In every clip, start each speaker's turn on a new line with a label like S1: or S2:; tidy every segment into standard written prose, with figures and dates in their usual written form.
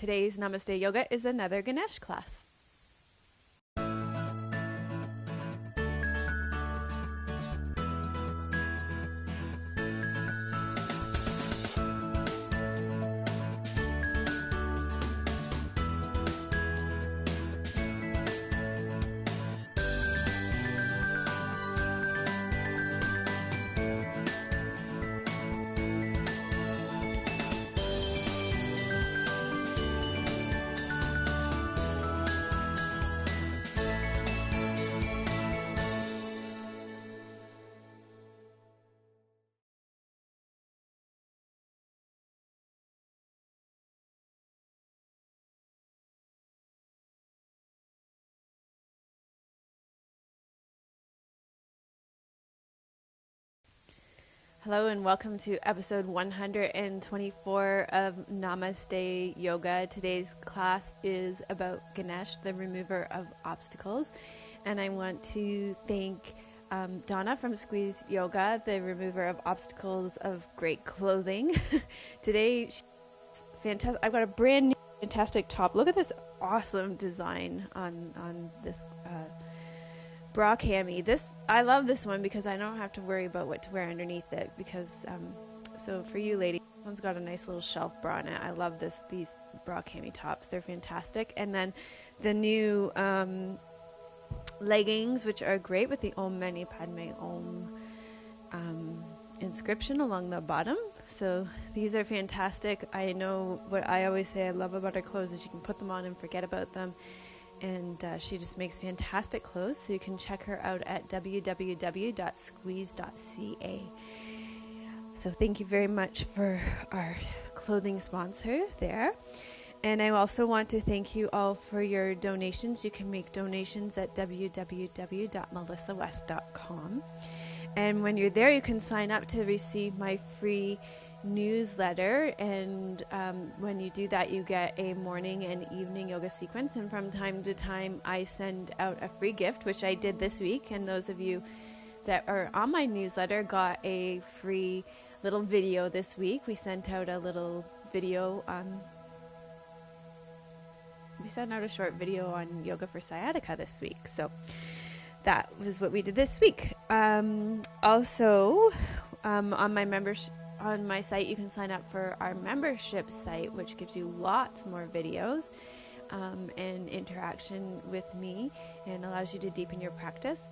S1: Today's Namaste Yoga is another Ganesh class. Hello and welcome to episode 124 of Namaste Yoga. Today's class is about Ganesh, the remover of obstacles. And I want to thank Donna from Squeeze Yoga, the remover of obstacles of great clothing. Today, she's fantastic. I've got a brand new fantastic top. Look at this awesome design on this bra cami. I love this one because I don't have to worry about what to wear underneath it, because so for you ladies, this one's got a nice little shelf bra in it. I love these bra cami tops. They're fantastic. And then the new leggings, which are great with the Om Mani Padme Om inscription along the bottom. So these are fantastic. I know what I always say I love about her clothes is you can put them on and forget about them. And she just makes fantastic clothes, so you can check her out at www.squeeze.ca. So thank you very much for our clothing sponsor there. And I also want to thank you all for your donations. You can make donations at www.melissawest.com. And when you're there, you can sign up to receive my free newsletter, and when you do that, you get a morning and evening yoga sequence, and from time to time I send out a free gift, which I did this week, and those of you that are on my newsletter got a free little video this week. We sent out a little video we sent out a short video on yoga for sciatica this week, so that was what we did this week. Also on my membership on my site, you can sign up for our membership site, which gives you lots more videos and interaction with me, and allows you to deepen your practice.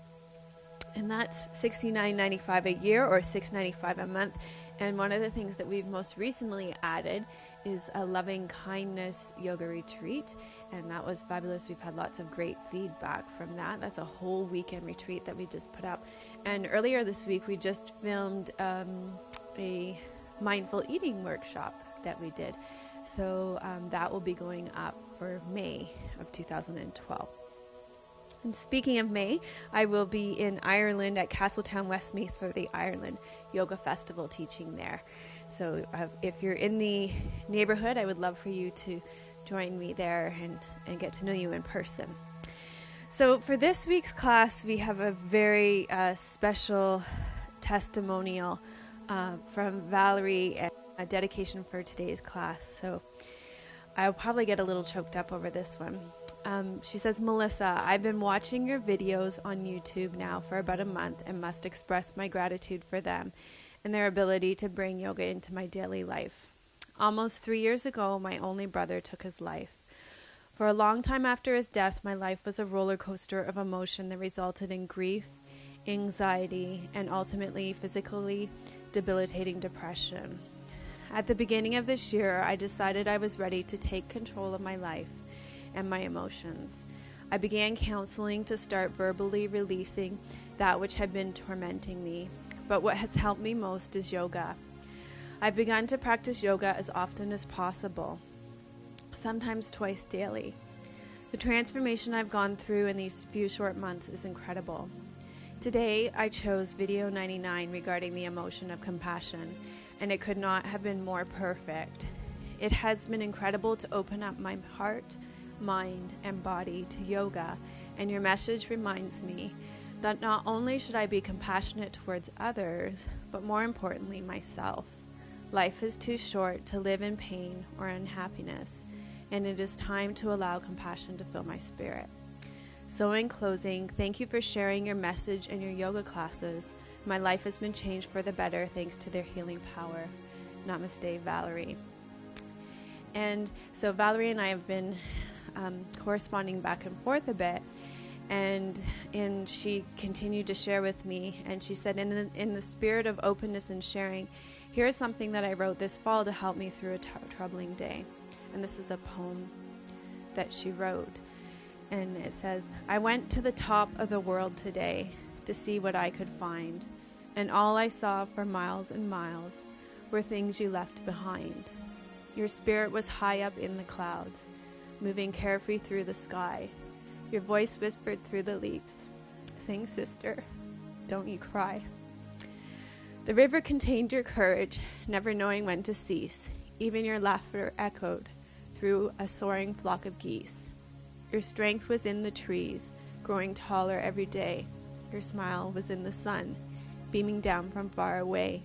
S1: And that's $69.95 a year or $6.95 a month. And one of the things that we've most recently added is a loving kindness yoga retreat, and that was fabulous. We've had lots of great feedback from that. That's a whole weekend retreat that we just put up. And earlier this week we just filmed a mindful eating workshop that we did. So that will be going up for May of 2012. And speaking of May, I will be in Ireland at Castletown, Westmeath for the Ireland Yoga Festival teaching there. So if you're in the neighborhood, I would love for you to join me there and get to know you in person. So for this week's class, we have a very special testimonial from Valerie and a dedication for today's class. So I'll probably get a little choked up over this one. She says, Melissa, I've been watching your videos on YouTube now for about a month and must express my gratitude for them and their ability to bring yoga into my daily life. Almost 3 years ago, my only brother took his life. For a long time after his death, my life was a roller coaster of emotion that resulted in grief, anxiety, and ultimately physically debilitating depression. At the beginning of this year, I decided I was ready to take control of my life and my emotions. I began counseling to start verbally releasing that which had been tormenting me. But what has helped me most is yoga. I've begun to practice yoga as often as possible, sometimes twice daily. The transformation I've gone through in these few short months is incredible. Today, I chose video 99 regarding the emotion of compassion, and it could not have been more perfect. It has been incredible to open up my heart, mind, and body to yoga, and your message reminds me that not only should I be compassionate towards others, but more importantly, myself. Life is too short to live in pain or unhappiness, and it is time to allow compassion to fill my spirit. So in closing, thank you for sharing your message and your yoga classes. My life has been changed for the better thanks to their healing power. Namaste, Valerie. And so Valerie and I have been corresponding back and forth a bit, and she continued to share with me, and she said, in the spirit of openness and sharing, here's something that I wrote this fall to help me through a troubling day. And this is a poem that she wrote. And it says, I went to the top of the world today to see what I could find. And all I saw for miles and miles were things you left behind. Your spirit was high up in the clouds, moving carefree through the sky. Your voice whispered through the leaves, saying, sister, don't you cry. The river contained your courage, never knowing when to cease. Even your laughter echoed through a soaring flock of geese. Your strength was in the trees, growing taller every day. Your smile was in the sun, beaming down from far away.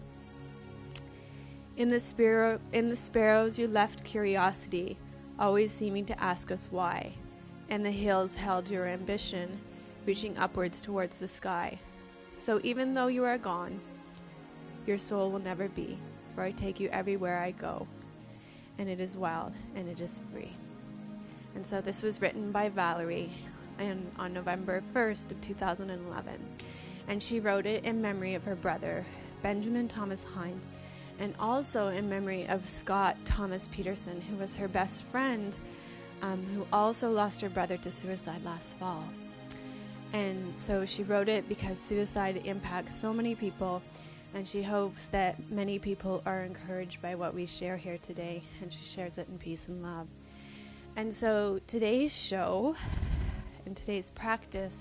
S1: In the sparrows you left curiosity, always seeming to ask us why. And the hills held your ambition, reaching upwards towards the sky. So even though you are gone, your soul will never be, for I take you everywhere I go. And it is wild, and it is free. And so this was written by Valerie on November 1st of 2011. And she wrote it in memory of her brother, Benjamin Thomas Hine, and also in memory of Scott Thomas Peterson, who was her best friend, who also lost her brother to suicide last fall. And so she wrote it because suicide impacts so many people, and she hopes that many people are encouraged by what we share here today, and she shares it in peace and love. And so today's show and today's practice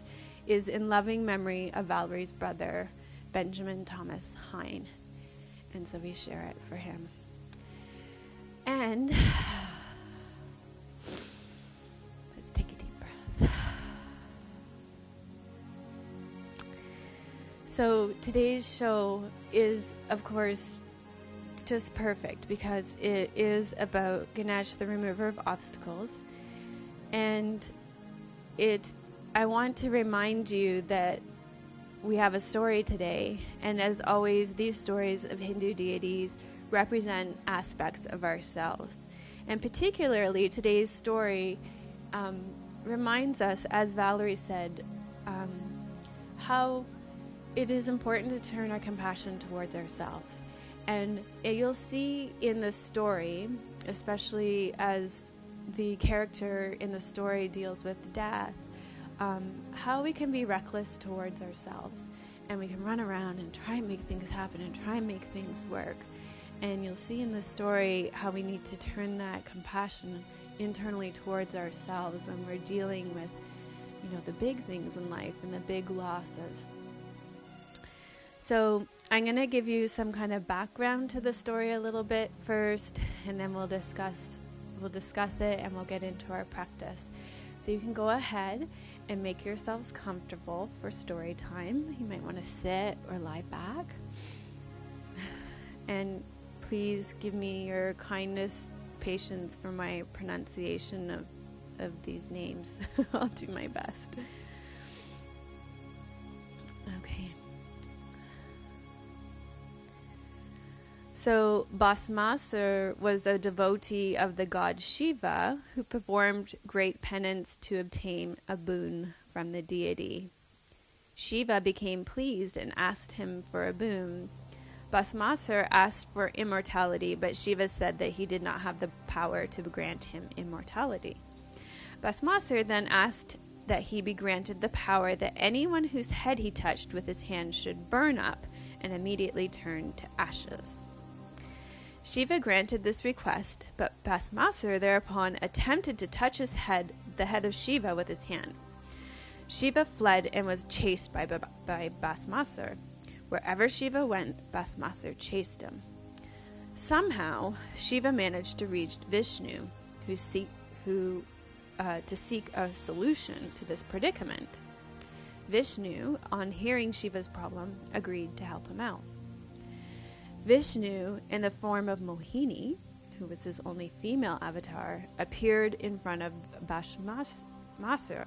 S1: is in loving memory of Valerie's brother, Benjamin Thomas Hine. And so we share it for him. And let's take a deep breath. So today's show is, of course, just perfect because it is about Ganesh, the remover of obstacles. And I want to remind you that we have a story today, and as always, these stories of Hindu deities represent aspects of ourselves. And particularly today's story reminds us, as Valerie said, how it is important to turn our compassion towards ourselves. And you'll see in the story, especially as the character in the story deals with death, how we can be reckless towards ourselves. And we can run around and try and make things happen and try and make things work. And you'll see in the story how we need to turn that compassion internally towards ourselves when we're dealing with, the big things in life and the big losses. So I'm going to give you some kind of background to the story a little bit first, and then we'll discuss it and we'll get into our practice. So you can go ahead and make yourselves comfortable for story time. You might want to sit or lie back. And please give me your kindest patience for my pronunciation of these names. I'll do my best. Okay. So Bhasmasur was a devotee of the god Shiva who performed great penance to obtain a boon from the deity. Shiva became pleased and asked him for a boon. Bhasmasur asked for immortality, but Shiva said that he did not have the power to grant him immortality. Bhasmasur then asked that he be granted the power that anyone whose head he touched with his hand should burn up and immediately turn to ashes. Shiva granted this request, but Bhasmasur thereupon attempted to touch the head of Shiva with his hand. Shiva fled and was chased by Bhasmasur. Wherever Shiva went, Bhasmasur chased him. Somehow, Shiva managed to reach Vishnu, to seek a solution to this predicament. Vishnu, on hearing Shiva's problem, agreed to help him out. Vishnu, in the form of Mohini, who was his only female avatar, appeared in front of Bhasmasur.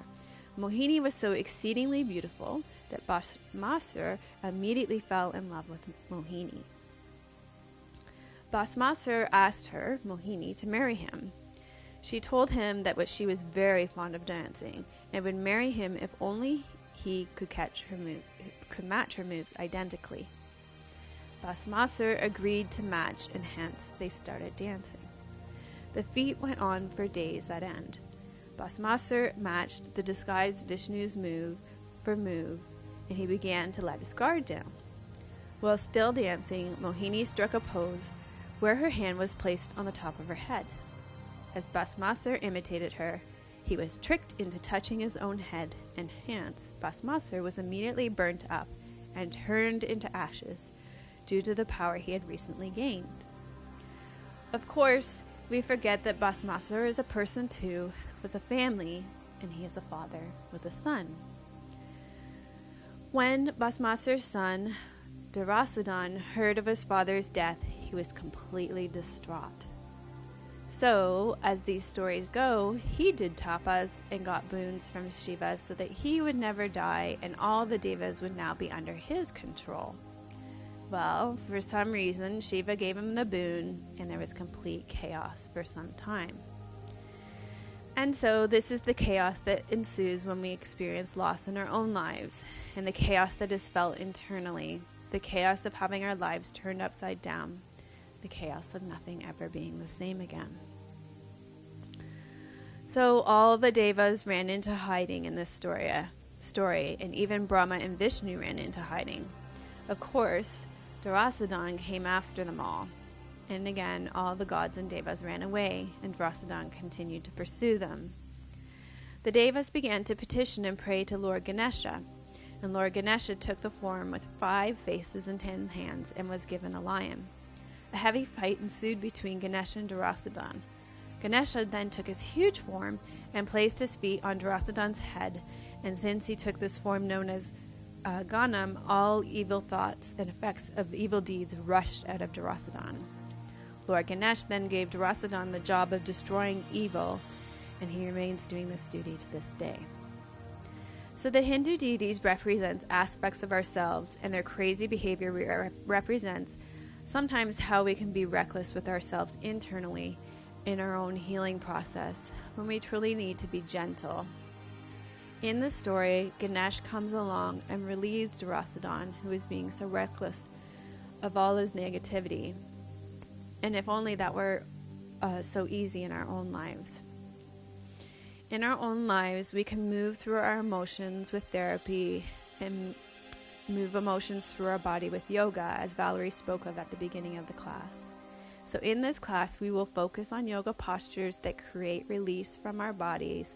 S1: Mohini was so exceedingly beautiful that Bhasmasur immediately fell in love with Mohini. Bhasmasur asked her, Mohini, to marry him. She told him that she was very fond of dancing and would marry him if only he could match her moves identically. Bhasmasur agreed to match, and hence they started dancing. The feat went on for days at end. Bhasmasur matched the disguised Vishnu's move for move, and he began to let his guard down. While still dancing, Mohini struck a pose where her hand was placed on the top of her head. As Bhasmasur imitated her, he was tricked into touching his own head, and hence Bhasmasur was immediately burnt up and turned into ashes due to the power he had recently gained. Of course, we forget that Bhasmasur is a person too, with a family, and he is a father with a son. When Bhasmasur's son, Durasadhan, heard of his father's death, he was completely distraught. So, as these stories go, he did tapas and got boons from Shiva so that he would never die and all the devas would now be under his control. Well, for some reason, Shiva gave him the boon and there was complete chaos for some time. And so this is the chaos that ensues when we experience loss in our own lives, and the chaos that is felt internally, the chaos of having our lives turned upside down, the chaos of nothing ever being the same again. So all the devas ran into hiding in this story, and even Brahma and Vishnu ran into hiding. Of course, Durasadhan came after them all. And again, all the gods and devas ran away, and Durasadhan continued to pursue them. The devas began to petition and pray to Lord Ganesha, and Lord Ganesha took the form with 5 faces and 10 hands and was given a lion. A heavy fight ensued between Ganesha and Durasadhan. Ganesha then took his huge form and placed his feet on Durasadhan's head, and since he took this form known as Ganam, all evil thoughts and effects of evil deeds rushed out of Durasadhan. Lord Ganesh then gave Durasadhan the job of destroying evil, and he remains doing this duty to this day. So the Hindu deities represents aspects of ourselves, and their crazy behavior represents sometimes how we can be reckless with ourselves internally in our own healing process, when we truly need to be gentle. In the story, Ganesh comes along and relieves Durasadhan, who is being so reckless of all his negativity. And if only that were so easy in our own lives. In our own lives, we can move through our emotions with therapy and move emotions through our body with yoga, as Valerie spoke of at the beginning of the class. So in this class, we will focus on yoga postures that create release from our bodies,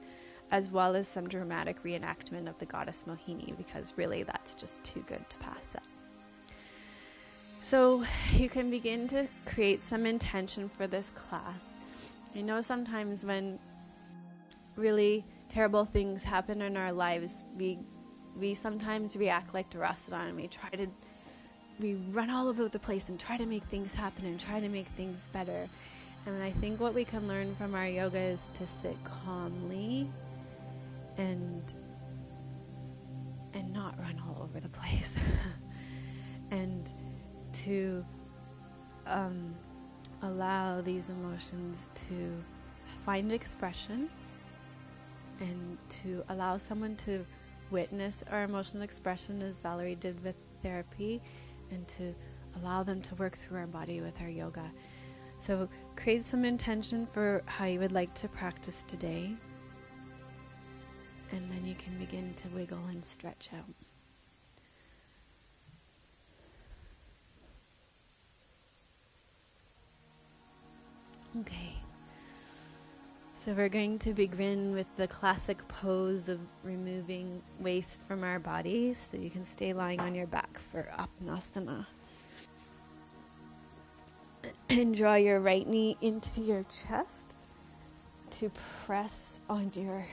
S1: as well as some dramatic reenactment of the goddess Mohini, because really that's just too good to pass up. So you can begin to create some intention for this class. I know sometimes when really terrible things happen in our lives, we sometimes react like Durasadhan, and we run all over the place and try to make things happen and try to make things better. And I think what we can learn from our yoga is to sit calmly and not run all over the place. And to allow these emotions to find expression, and to allow someone to witness our emotional expression, as Valerie did with therapy, and to allow them to work through our body with our yoga. So create some intention for how you would like to practice today, and then you can begin to wiggle and stretch out. Okay, so we're going to begin with the classic pose of removing waste from our bodies, so you can stay lying on your back for apanasana. And draw your right knee into your chest to press on your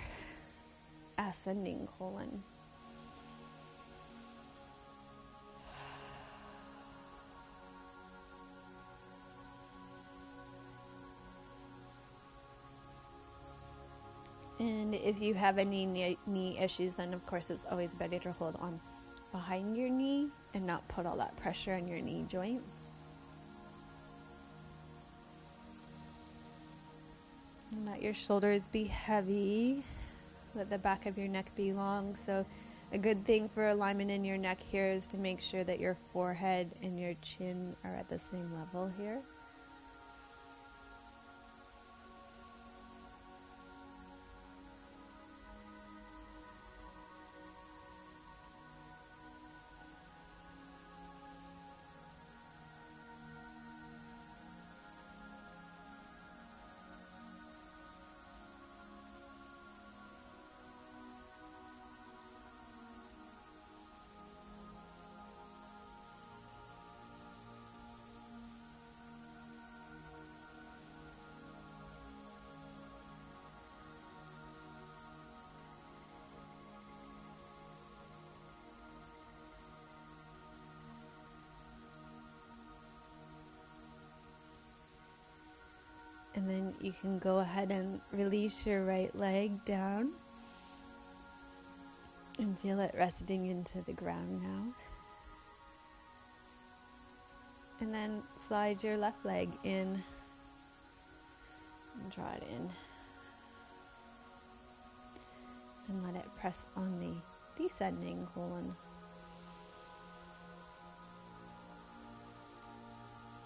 S1: ascending colon. And if you have any knee issues, then of course it's always better to hold on behind your knee and not put all that pressure on your knee joint. And let your shoulders be heavy. Let the back of your neck be long. So a good thing for alignment in your neck here is to make sure that your forehead and your chin are at the same level here. And then you can go ahead and release your right leg down and feel it resting into the ground now. And then slide your left leg in and draw it in. And let it press on the descending colon.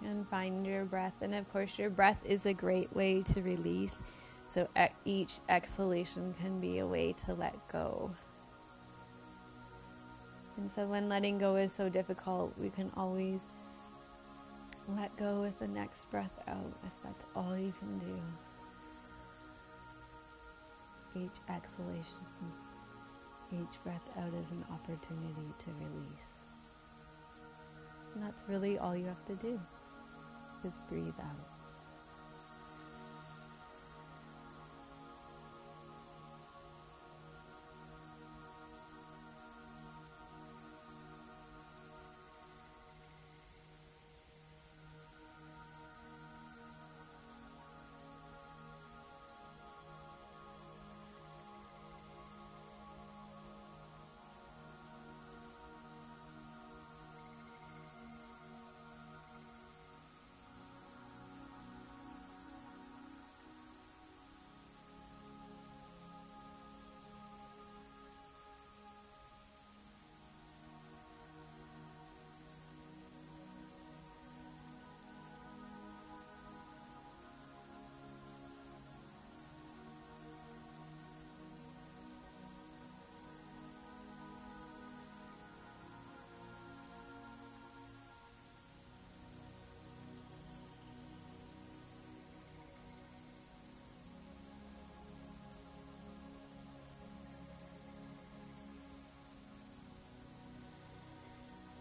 S1: And find your breath. And of course, your breath is a great way to release. So each exhalation can be a way to let go. And so when letting go is so difficult, we can always let go with the next breath out, if that's all you can do. Each exhalation, each breath out is an opportunity to release. And that's really all you have to do, is breathe out.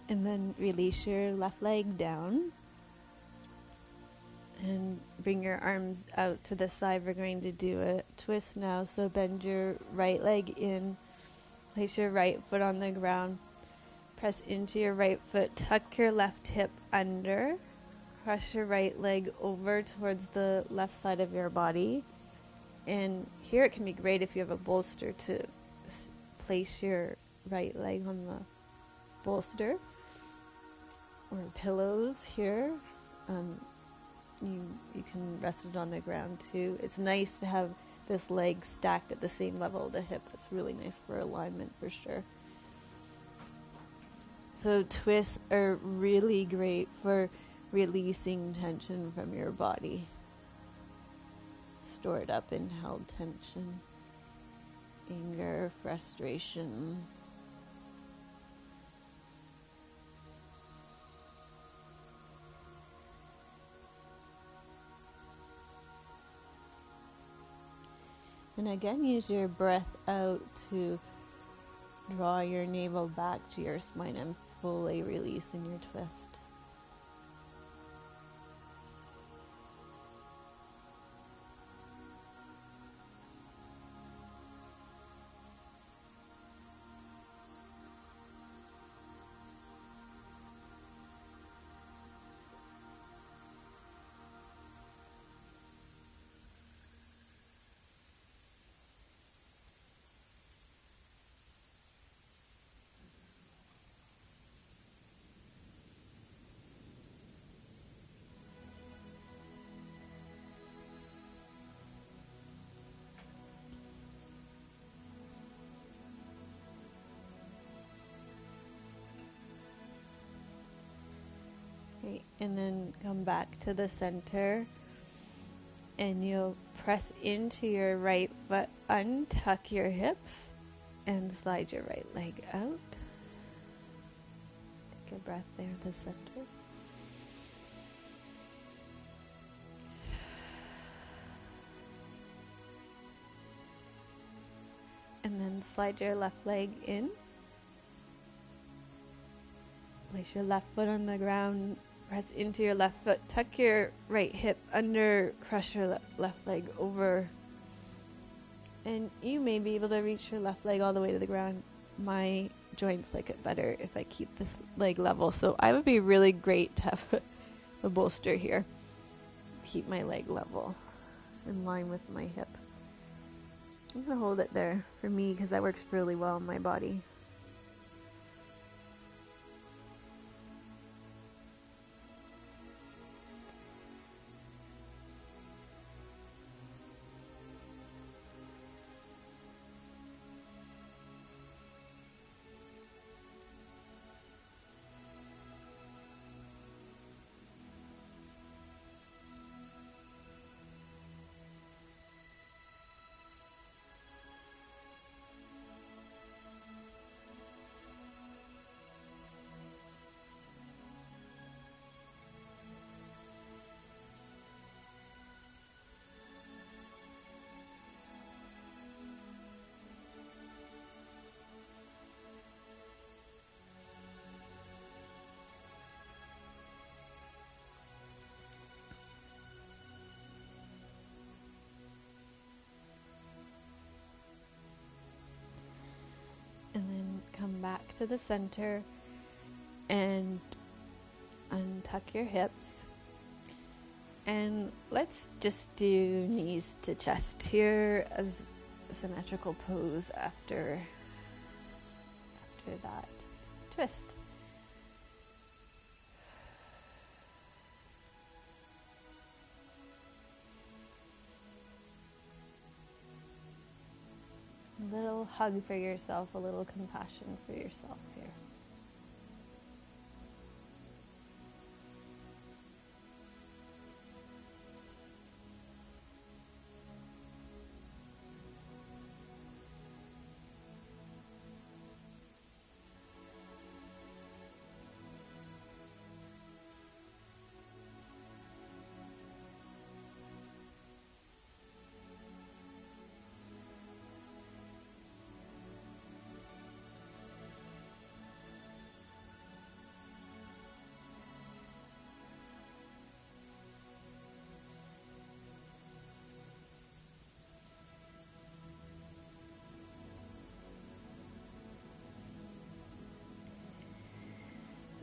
S1: And then release your left leg down and bring your arms out to the side. We're going to do a twist now. So bend your right leg in, place your right foot on the ground, press into your right foot, tuck your left hip under, cross your right leg over towards the left side of your body. And here it can be great if you have a bolster to place your right leg on the bolster. Or pillows here. You can rest it on the ground too. It's nice to have this leg stacked at the same level of the hip. That's really nice for alignment for sure. So twists are really great for releasing tension from your body. Stored up and held tension, anger, frustration. And again, use your breath out to draw your navel back to your spine and fully releasing your twist. Okay, and then come back to the center, and you'll press into your right foot, untuck your hips, and slide your right leg out. Take a breath there at the center. And then slide your left leg in. Place your left foot on the ground, press into your left foot, tuck your right hip under, crush your left leg over. And you may be able to reach your left leg all the way to the ground. My joints like it better if I keep this leg level. So I would be really great to have a bolster here. Keep my leg level in line with my hip. I'm going to hold it there for me because that works really well in my body. And then come back to the center and untuck your hips. And let's just do knees to chest here as a symmetrical pose after that twist. A little hug for yourself, a little compassion for yourself here.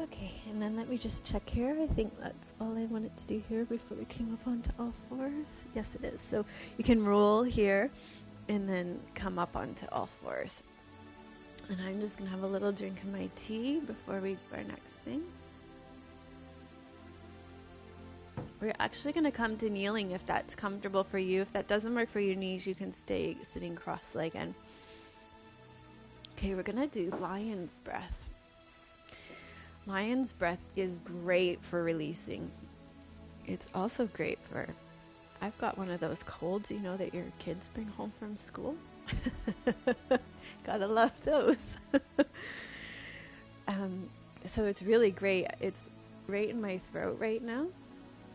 S1: Okay, and then let me just check here. I think that's all I wanted to do here before we came up onto all fours. Yes, it is. So you can roll here and then come up onto all fours. And I'm just going to have a little drink of my tea before we do our next thing. We're actually going to come to kneeling if that's comfortable for you. If that doesn't work for your knees, you can stay sitting cross-legged. Okay, we're going to do lion's breath. Lion's breath is great for releasing. It's also great for, I've got one of those colds, you know, that your kids bring home from school. Gotta love those. So it's really great. It's right in my throat right now.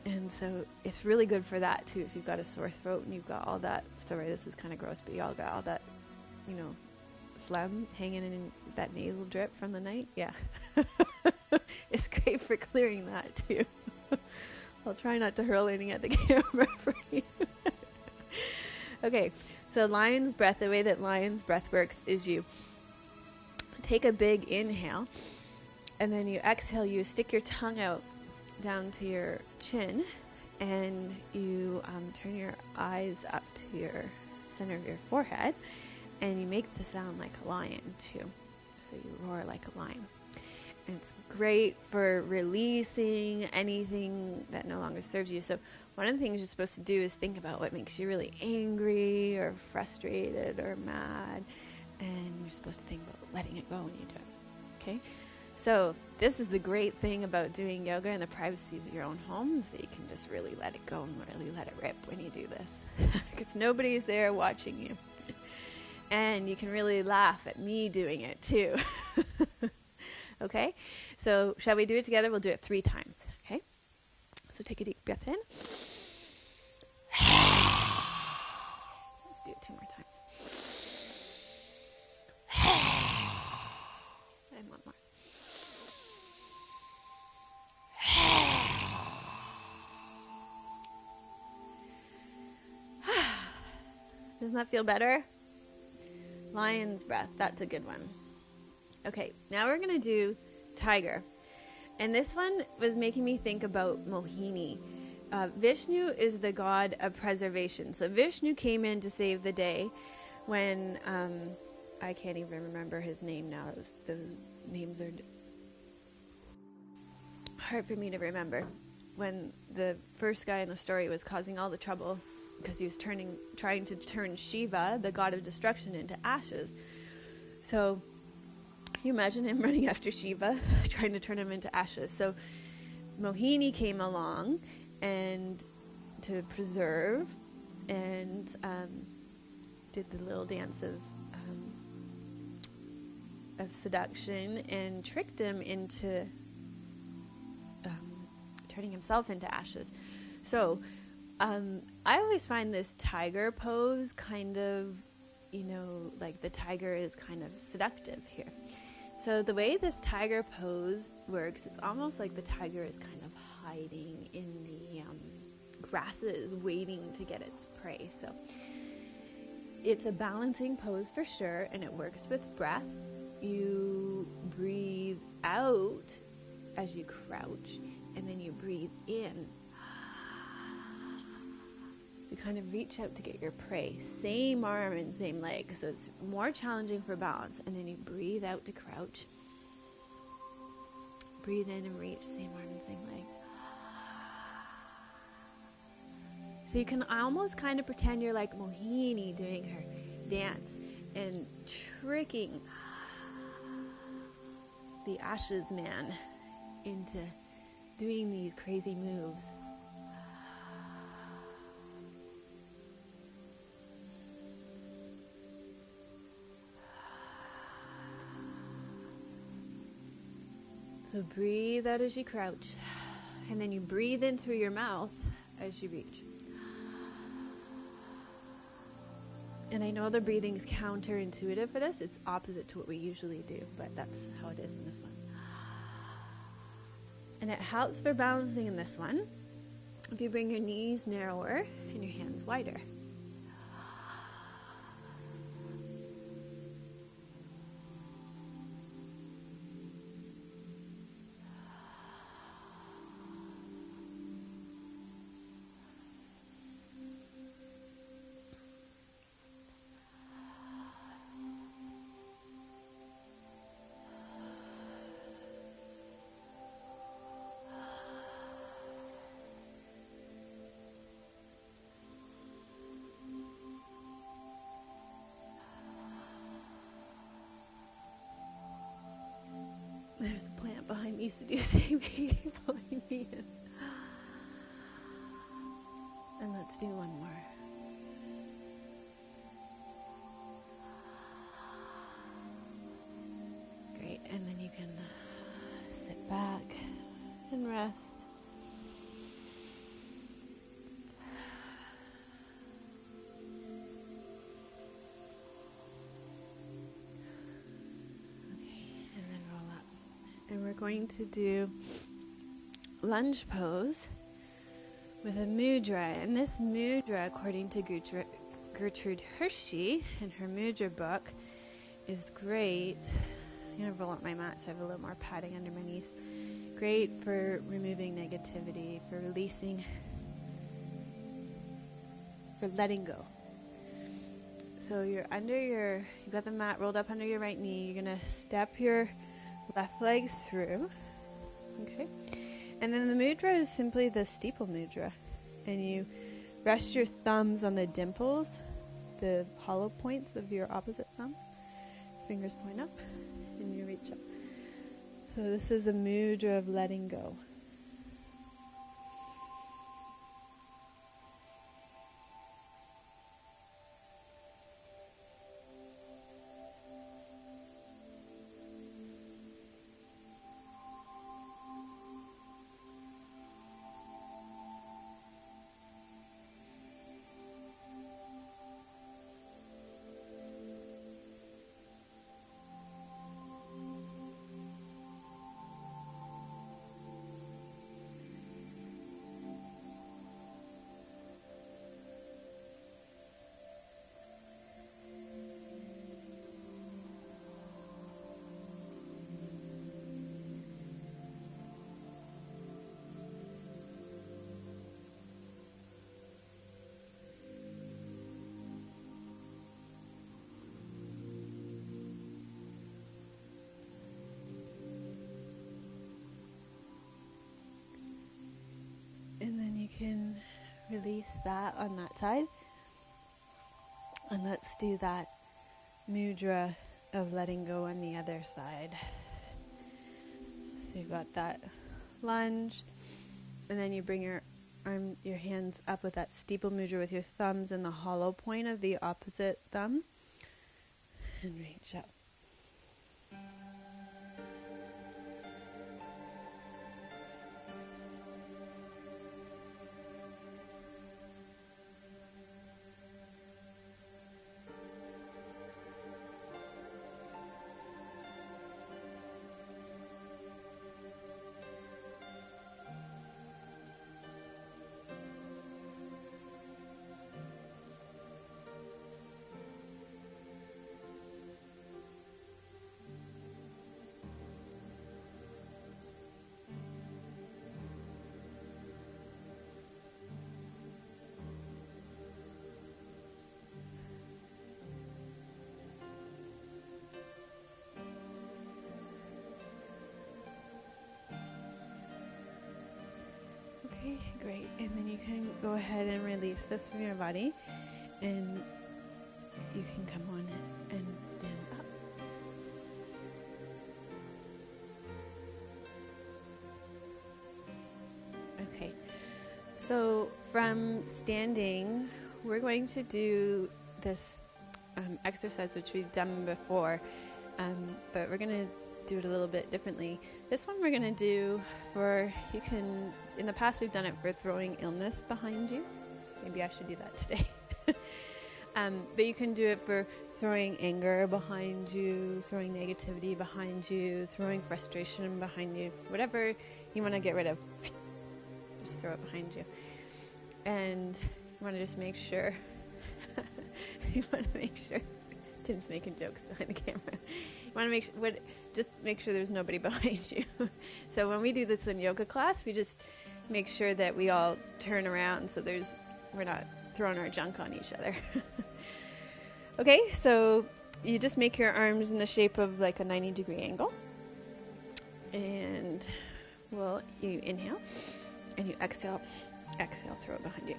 S1: And so it's really good for that too. If you've got a sore throat and you've got all that, sorry, this is kind of gross, but y'all got all that, you know, phlegm hanging in that nasal drip from the night. Yeah. It's great for clearing that too. I'll try not to hurl anything at the camera for you. Okay, so lion's breath, the way that lion's breath works is you take a big inhale and then you exhale, you stick your tongue out down to your chin and you turn your eyes up to your center of your forehead and you make the sound like a lion too. So you roar like a lion. And it's great for releasing anything that no longer serves you. So one of the things you're supposed to do is think about what makes you really angry or frustrated or mad. And you're supposed to think about letting it go when you do it. Okay? So this is the great thing about doing yoga in the privacy of your own home, is that you can just really let it go and really let it rip when you do this, because nobody's there watching you. And you can really laugh at me doing it too. Okay? So shall we do it together? We'll do it 3 times. Okay? So take a deep breath in. Let's do it 2 more times. And 1 more. Doesn't that feel better? Lion's breath, that's a good one. Okay, now we're going to do tiger. And this one was making me think about Mohini. Vishnu is the god of preservation. So Vishnu came in to save the day when, I can't even remember his name now. Those names are hard for me to remember. When the first guy in the story was causing all the trouble because he was trying to turn Shiva, the god of destruction, into ashes. So you imagine him running after Shiva, trying to turn him into ashes. So Mohini came along and to preserve and did the little dance of seduction and tricked him into turning himself into ashes. So I always find this tiger pose kind of, like the tiger is kind of seductive here. So the way this tiger pose works, it's almost like the tiger is kind of hiding in the grasses, waiting to get its prey. So it's a balancing pose for sure, and it works with breath. You breathe out as you crouch, and then you breathe in. You kind of reach out to get your prey. Same arm and same leg. So it's more challenging for balance. And then you breathe out to crouch. Breathe in and reach. Same arm and same leg. So you can almost kind of pretend you're like Mohini doing her dance and tricking the ashes man into doing these crazy moves. So breathe out as you crouch, and then you breathe in through your mouth as you reach. And I know the breathing is counterintuitive for this. It's opposite to what we usually do, but that's how it is in this one. And it helps for balancing in this one if you bring your knees narrower and your hands wider. There's a plant behind me seducing me, pulling me in. And let's do one more. Great, and then you can sit back and rest. And we're going to do lunge pose with a mudra. And this mudra, according to Gertrude Hershey in her mudra book, is great. I'm going to roll up my mat so I have a little more padding under my knees. Great for removing negativity, for releasing, for letting go. So you've got the mat rolled up under your right knee. You're going to step your left leg through, okay? And then the mudra is simply the steeple mudra. And you rest your thumbs on the dimples, the hollow points of your opposite thumb. Fingers point up, and you reach up. So this is a mudra of letting go. And then you can release that on that side. And let's do that mudra of letting go on the other side. So you've got that lunge, and then you bring your hands up with that steeple mudra with your thumbs in the hollow point of the opposite thumb, and reach up. Okay, great. And then you can go ahead and release this from your body, and you can come on and stand up. Okay, so from standing, we're going to do this exercise which we've done before, but we're going to do it a little bit differently. This one we're going to do in the past we've done it for throwing illness behind you. Maybe I should do that today. But you can do it for throwing anger behind you, throwing negativity behind you, throwing frustration behind you, whatever you want to get rid of, just throw it behind you. And you want to just make sure, Tim's making jokes behind the camera. You want to just make sure there's nobody behind you. So when we do this in yoga class, we just make sure that we all turn around so we're not throwing our junk on each other. Okay, so you just make your arms in the shape of like a 90-degree angle. And you inhale and you exhale, throw it behind you.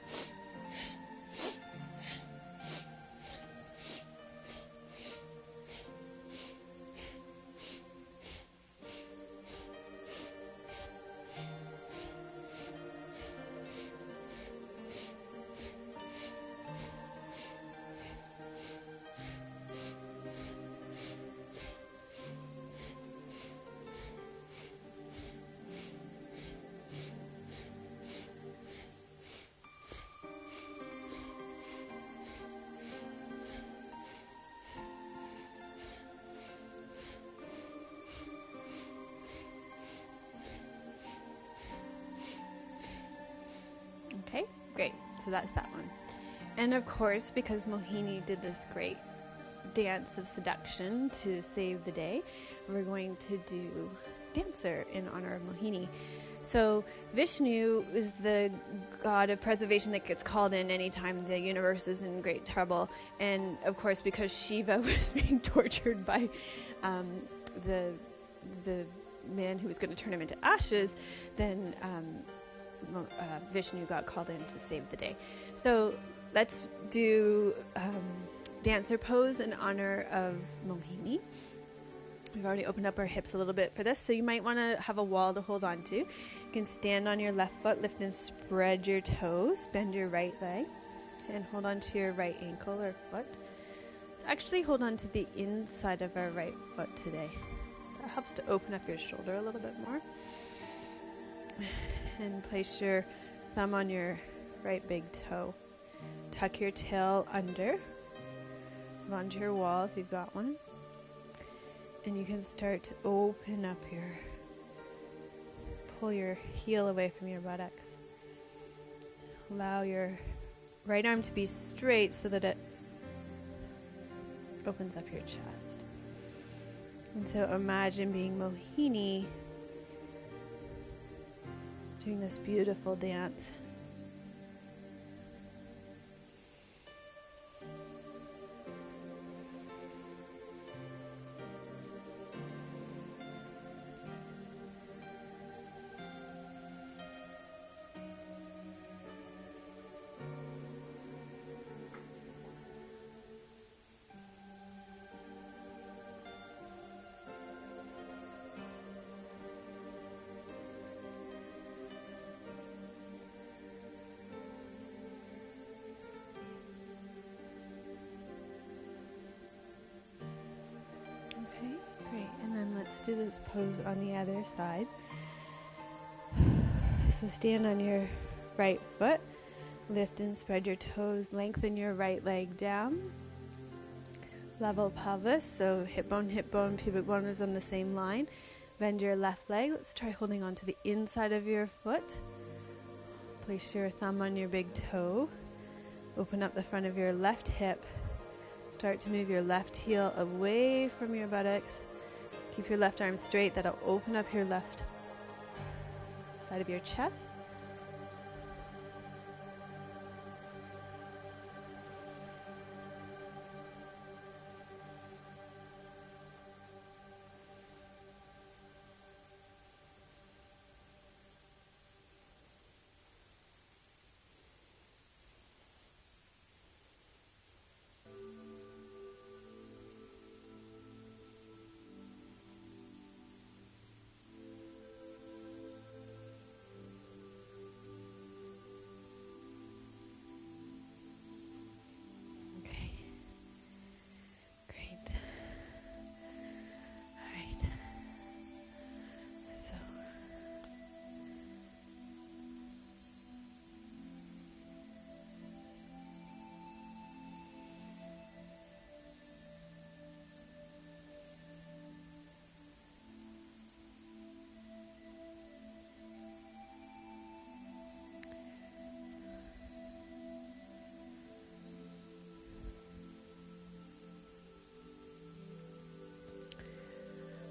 S1: Okay, great. So that's that one. And of course, because Mohini did this great dance of seduction to save the day, we're going to do Dancer in honor of Mohini. So Vishnu is the god of preservation that gets called in anytime the universe is in great trouble. And of course, because Shiva was being tortured by the man who was going to turn him into ashes, then Vishnu got called in to save the day. So let's do Dancer pose in honor of Mohini. We've already opened up our hips a little bit for this, so you might want to have a wall to hold on to. You can stand on your left foot, lift and spread your toes, bend your right leg, and hold on to your right ankle or foot. Let's actually hold on to the inside of our right foot today. That helps to open up your shoulder a little bit more. And place your thumb on your right big toe. Tuck your tail under. Hold onto your wall if you've got one. And you can start to open up pull your heel away from your buttocks. Allow your right arm to be straight so that it opens up your chest. And so imagine being Mohini, doing this beautiful dance. Great, and then let's do this pose on the other side. So stand on your right foot, lift and spread your toes, lengthen your right leg down, level pelvis, so hip bone, pubic bone is on the same line. Bend your left leg. Let's try holding on to the inside of your foot. Place your thumb on your big toe. Open up the front of your left hip. Start to move your left heel away from your buttocks. Keep your left arm straight. That'll open up your left side of your chest.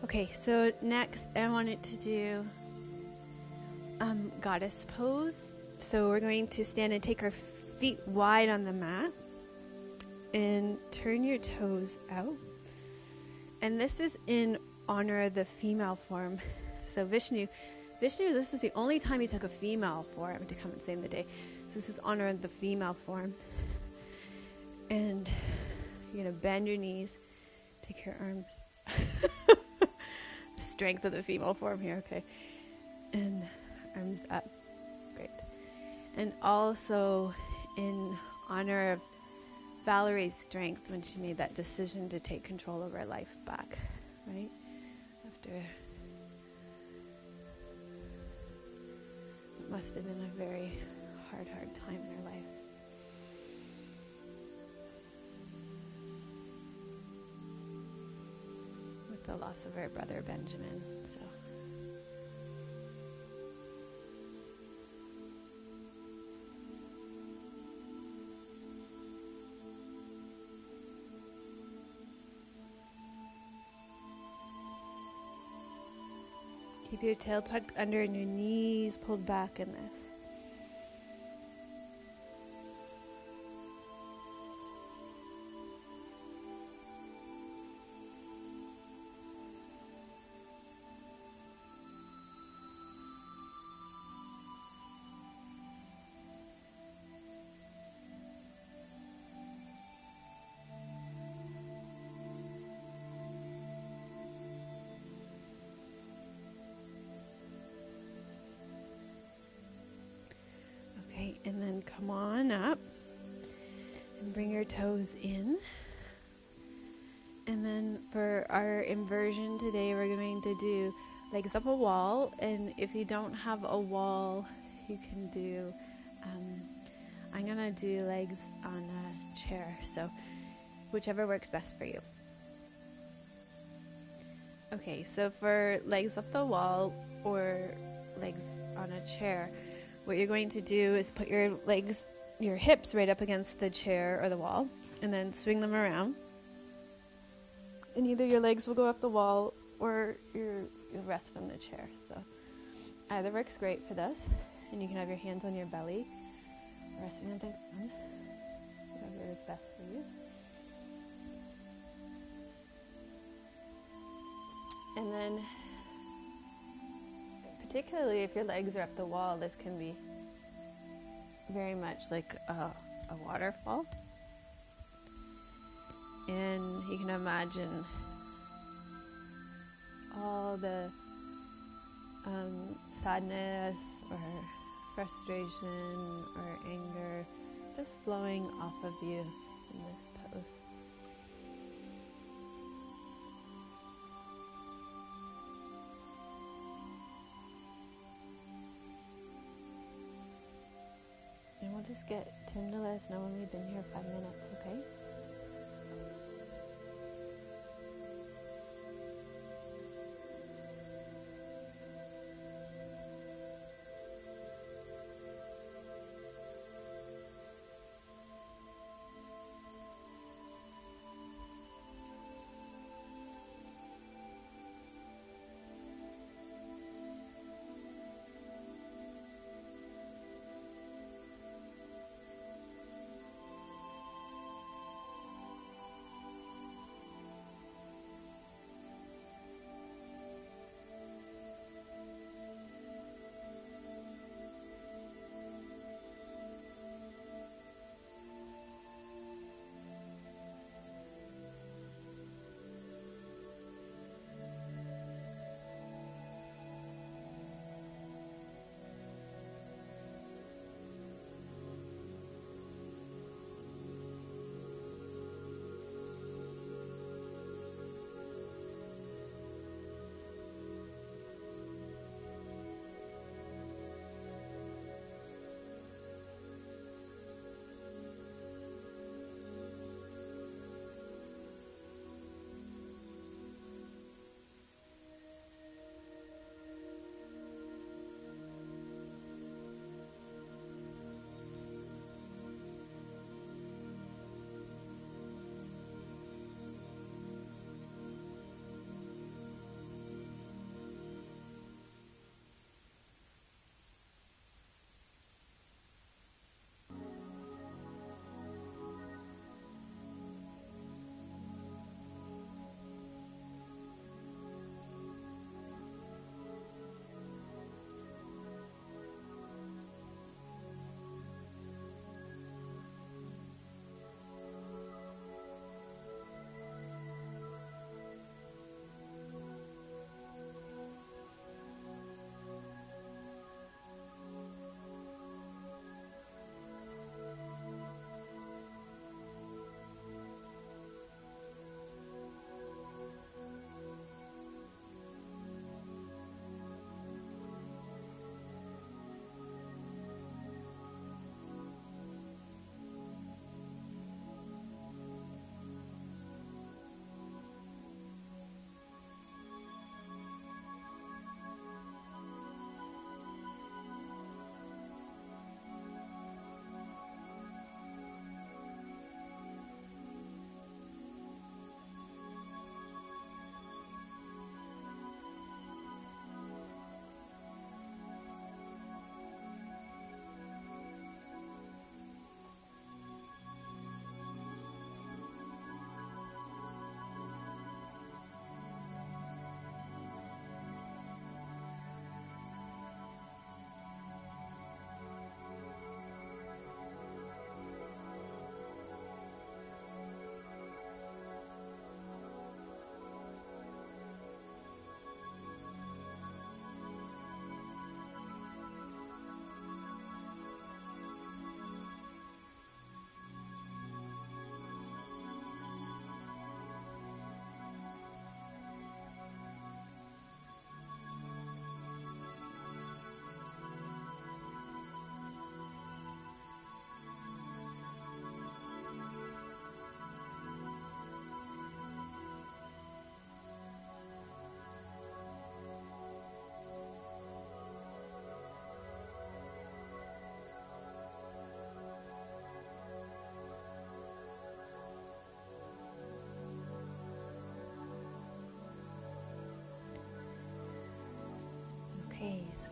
S1: Okay, so next I wanted to do goddess pose. So we're going to stand and take our feet wide on the mat and turn your toes out. And this is in honor of the female form. So Vishnu, this is the only time he took a female form to come and save the day. So this is honor of the female form. And you're going to bend your knees, take your arms. Strength of the female form here, okay. And arms up. Great. And also in honor of Valerie's strength when she made that decision to take control of her life back, right? After it must have been a very hard time in her life. With the loss of her brother Benjamin, so. Keep your tail tucked under and your knees pulled back in this. on up and bring your toes in. And then for our inversion today, we're going to do legs up a wall. And if you don't have a wall, you can do, I'm going to do legs on a chair. So whichever works best for you. Okay, so for legs up the wall or legs on a chair, what you're going to do is put your hips right up against the chair or the wall, and then swing them around. And either your legs will go up the wall or you'll rest on the chair. So either works great for this. And you can have your hands on your belly, resting on the ground, whatever is best for you. And then, particularly if your legs are up the wall, this can be very much like a waterfall. And you can imagine all the sadness or frustration or anger just flowing off of you in this pose. And we'll just get Tim to let us know when we've been here 5 minutes, okay?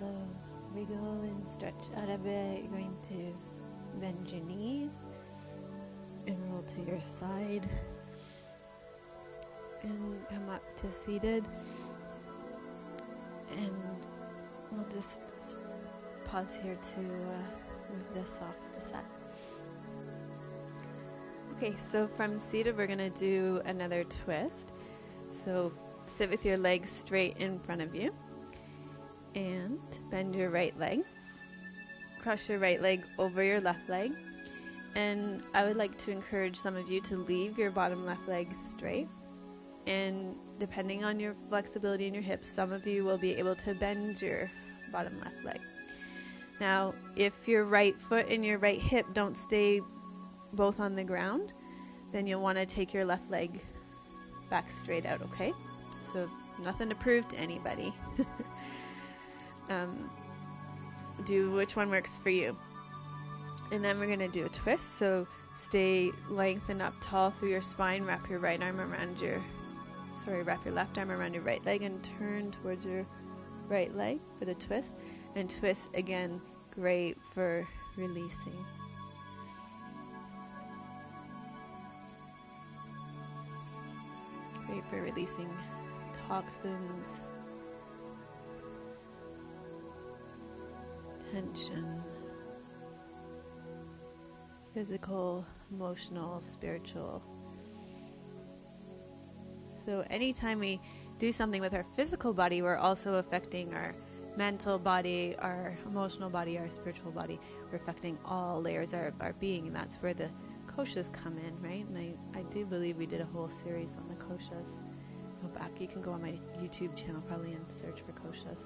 S1: So wiggle and stretch out a bit. You're going to bend your knees and roll to your side and come up to seated. And we'll just pause here to move this off the set. Okay, so from seated we're going to do another twist. So sit with your legs straight in front of you and bend your right leg. Cross your right leg over your left leg. And I would like to encourage some of you to leave your bottom left leg straight. And depending on your flexibility in your hips, some of you will be able to bend your bottom left leg. Now, if your right foot and your right hip don't stay both on the ground, then you'll want to take your left leg back straight out, okay? So nothing to prove to anybody. Do which one works for you. And then we're going to do a twist. So stay lengthened up tall through your spine. Wrap your left arm around your right leg and turn towards your right leg for the twist. And twist again, great for releasing. Great for releasing toxins, tension, physical, emotional, spiritual. So anytime we do something with our physical body, we're also affecting our mental body, our emotional body, our spiritual body. We're affecting all layers of our being, and that's where the koshas come in, right? And I do believe we did a whole series on the koshas. Go back, you can go on my YouTube channel probably and search for koshas.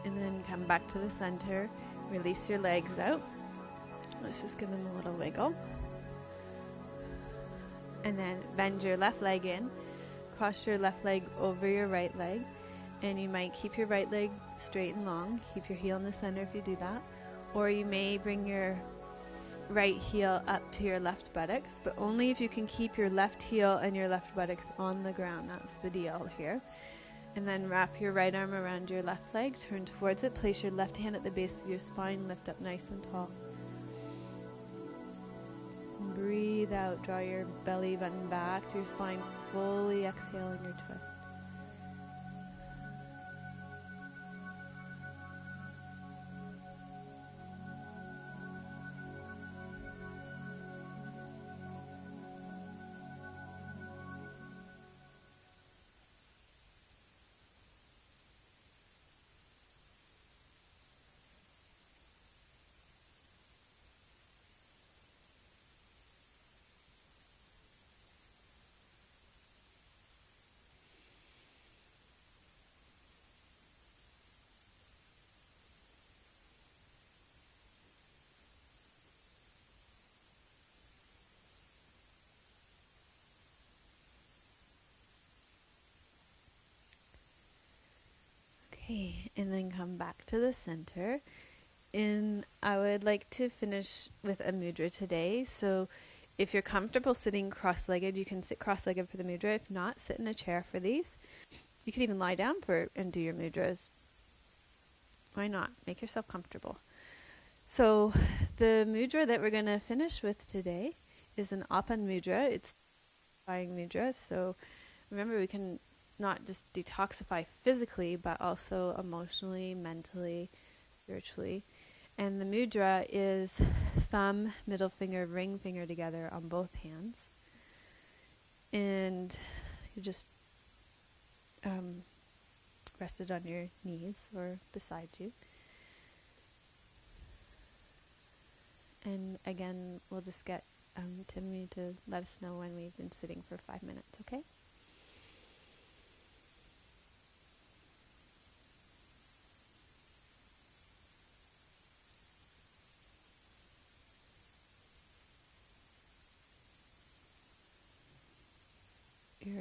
S1: And then come back to the center, release your legs out. Let's just give them a little wiggle. And then bend your left leg in, cross your left leg over your right leg, and you might keep your right leg straight and long. Keep your heel in the center if you do that. Or you may bring your right heel up to your left buttocks, but only if you can keep your left heel and your left buttocks on the ground. That's the deal here. And then wrap your right arm around your left leg, turn towards it, place your left hand at the base of your spine, lift up nice and tall. And breathe out, draw your belly button back to your spine, fully exhale in your twist. Okay, and then come back to the center. And I would like to finish with a mudra today. So if you're comfortable sitting cross-legged, you can sit cross-legged for the mudra. If not, sit in a chair for these. You could even lie down and do your mudras. Why not? Make yourself comfortable. So the mudra that we're going to finish with today is an apan mudra. It's a mudra. So remember, we can not just detoxify physically, but also emotionally, mentally, spiritually. And the mudra is thumb, middle finger, ring finger together on both hands. And you just rest it on your knees or beside you. And again, we'll just get Timmy to let us know when we've been sitting for 5 minutes, okay?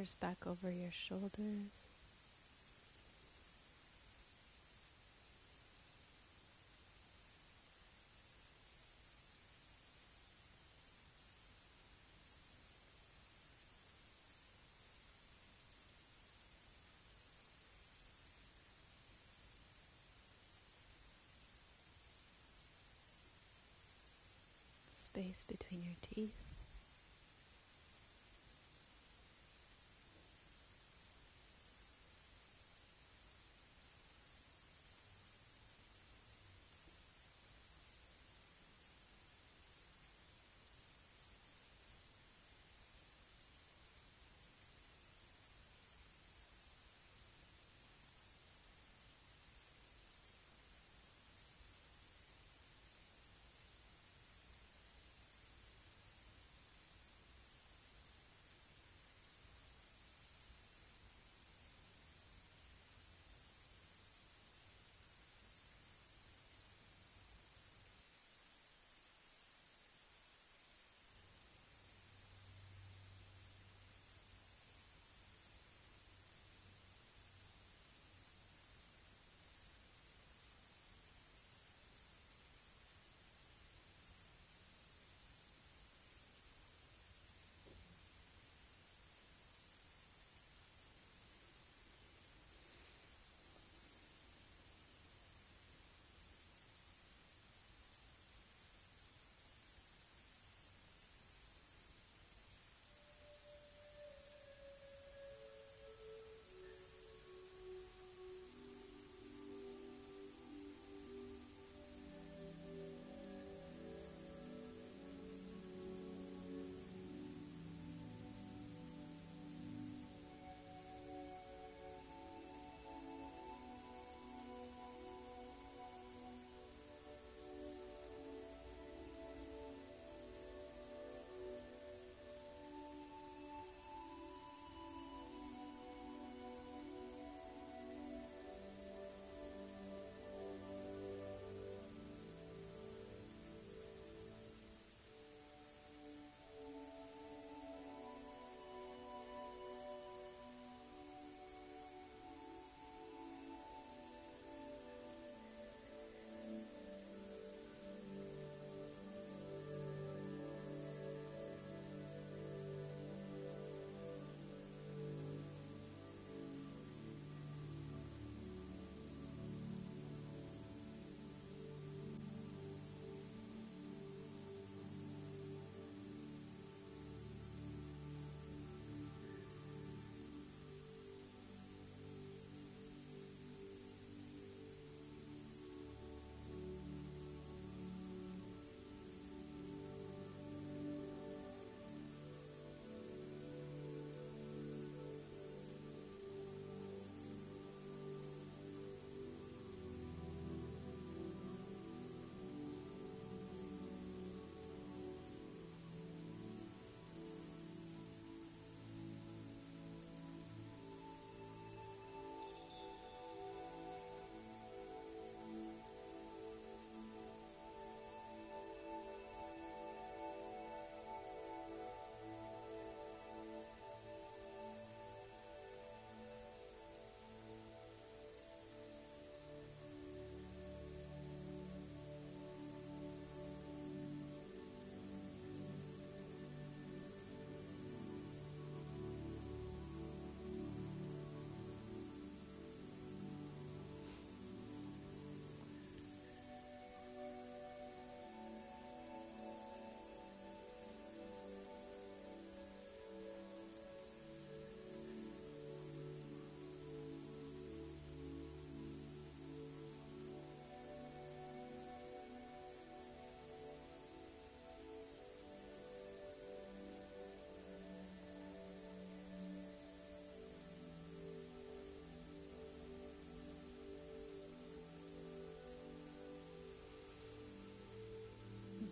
S1: fingers back over your shoulders. Space between your teeth.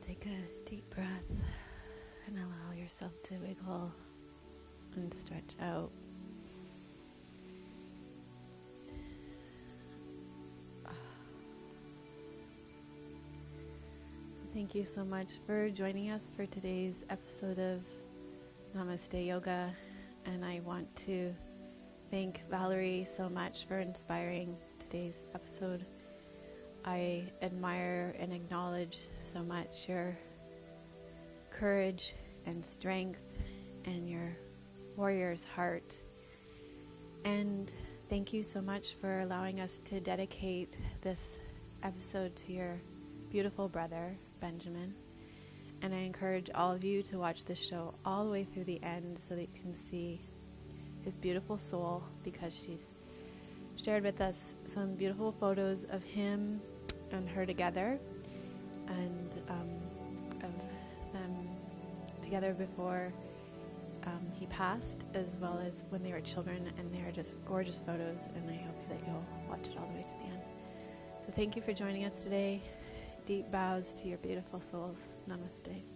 S1: Take a deep breath and allow yourself to wiggle and stretch out. Thank you so much for joining us for today's episode of Namaste Yoga. And I want to thank Valerie so much for inspiring today's episode. I admire and acknowledge so much your courage and strength and your warrior's heart. And thank you so much for allowing us to dedicate this episode to your beautiful brother, Benjamin. And I encourage all of you to watch this show all the way through the end so that you can see his beautiful soul, because she's shared with us some beautiful photos of him and her together, and of them together before he passed, as well as when they were children, and they are just gorgeous photos, and I hope that you'll watch it all the way to the end. So thank you for joining us today. Deep bows to your beautiful souls. Namaste.